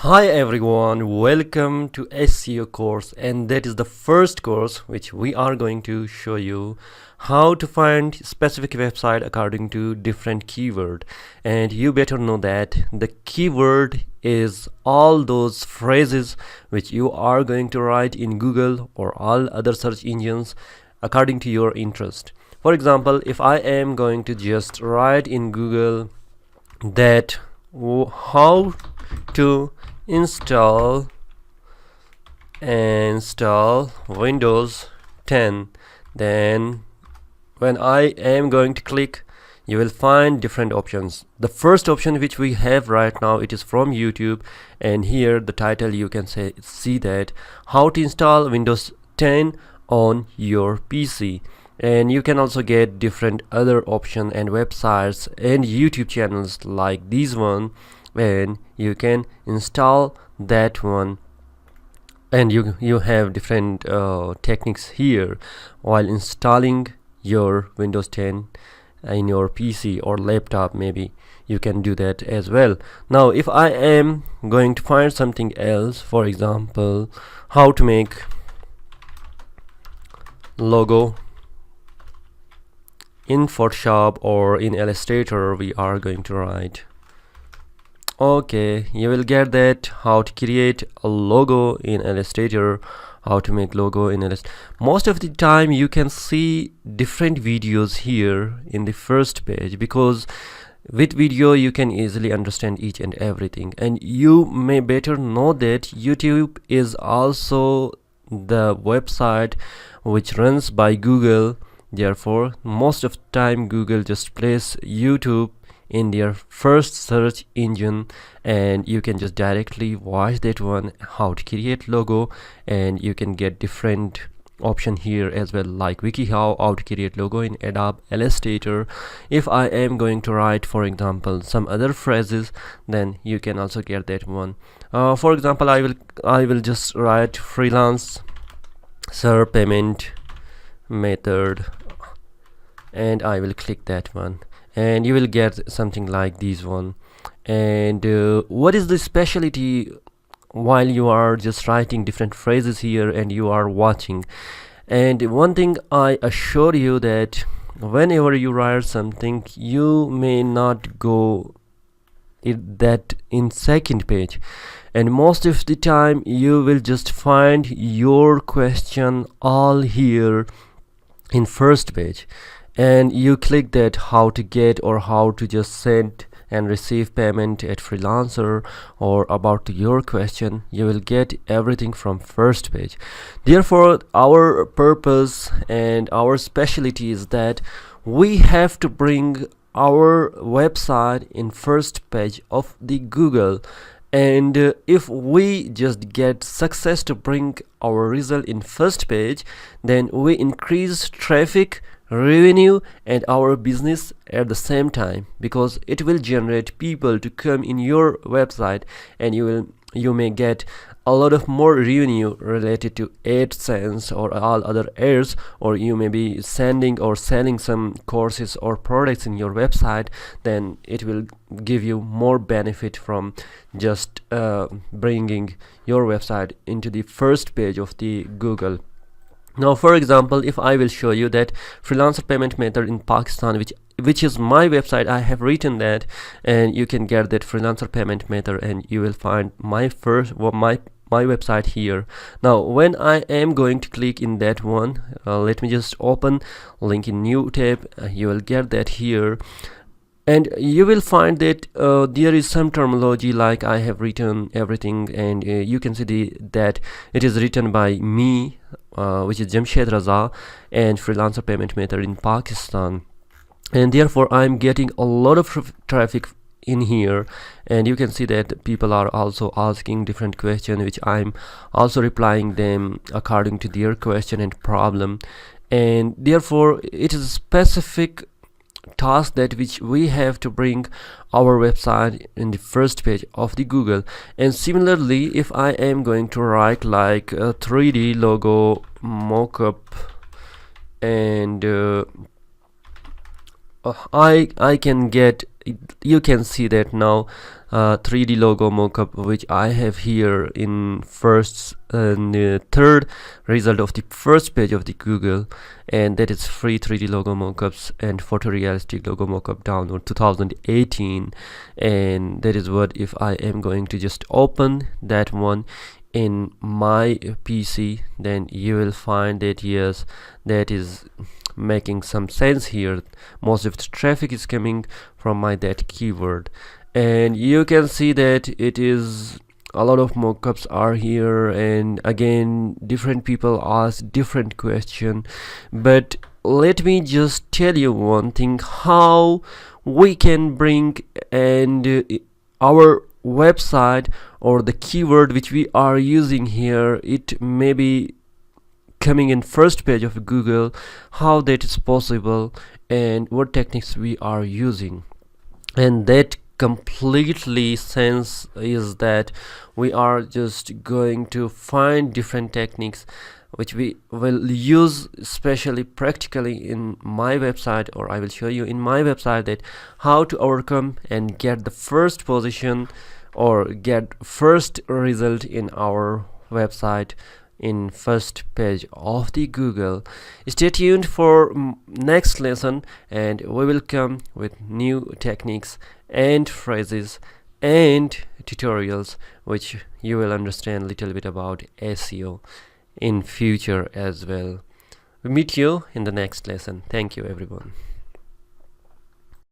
Hi everyone, welcome to SEO course, and that is the first course which we are going to show you how to find specific website according to different keyword. And you better know that the keyword is all those phrases which you are going to write in Google or all other search engines according to your interest. For example, if I am going to just write in Google that how to install Windows 10, then when I am going to click, you will find different options. The first option which we have right now, it is from YouTube, and here the title you can see that how to install Windows 10 on your PC. And you can also get different other options and websites and YouTube channels like this one, and you can install that one, and you have different techniques here while installing your Windows 10 in your PC or laptop. Maybe you can do that as well. Now if I am going to find something else, for example, how to make logo in Photoshop or in Illustrator, we are going to write. Okay, you will get that how to create a logo in Illustrator, how to make logo in Illustrator. Most of the time you can see different videos here in the first page, because with video you can easily understand each and everything. And you may better know that YouTube is also the website which runs by Google. Therefore, most of the time Google just place YouTube in their first search engine, and you can just directly watch that one, how to create logo. And you can get different option here as well, like WikiHow, how to create logo in Adobe Illustrator. If I am going to write, for example, some other phrases, then you can also get that one. For example, I will just write freelancer payment method, and I will click that one, and you will get something like this one. And what is the specialty while you are just writing different phrases here and you are watching? And one thing I assure you, that whenever you write something, you may not go that in second page, and most of the time you will just find your question all here in first page. And you click that how to get or how to just send and receive payment at freelancer, or about your question, you will get everything from first page. Therefore, our purpose and our specialty is that we have to bring our website in first page of the Google. And if we just get success to bring our result in first page, then we increase traffic, revenue, and our business at the same time, because it will generate people to come in your website, and you may get a lot of more revenue related to AdSense or all other ads, or you may be sending or selling some courses or products in your website. Then it will give you more benefit from just bringing your website into the first page of the Google. Now, for example, if I will show you that freelancer payment method in Pakistan, which is my website, I have written that, and you can get that freelancer payment method, and you will find my website here. Now, when I am going to click in that one, let me just open link in new tab. You will get that here, and you will find that there is some terminology, like I have written everything, and you can see that it is written by me, which is Jamshed Raza, and freelancer payment method in Pakistan. And therefore I'm getting a lot of traffic in here, and you can see that people are also asking different questions, which I'm also replying them according to their question and problem. And therefore it is a specific task that which we have to bring our website in the first page of the Google. And similarly, if I am going to write like a 3D logo mockup, and I can get you can see that now 3D logo mockup which I have here in first and third result of the first page of the Google, and that is free 3D logo mockups and photorealistic logo mockup download 2018. And that is what, if I am going to just open that one in my PC, then you will find that yes, that is making some sense here. Most of the traffic is coming from my that keyword, and you can see that it is a lot of mockups are here, and again different people ask different question. But let me just tell you one thing, how we can bring and our website or the keyword which we are using here, it may be coming in first page of Google, how that is possible and what techniques we are using. And that completely sense is that we are just going to find different techniques which we will use especially practically in my website, or I will show you in my website that how to overcome and get the first position or get first result in our website in first page of the Google. Stay tuned for next lesson, and we will come with new techniques and phrases and tutorials which you will understand a little bit about SEO in future as well. We meet you in the next lesson. Thank you everyone.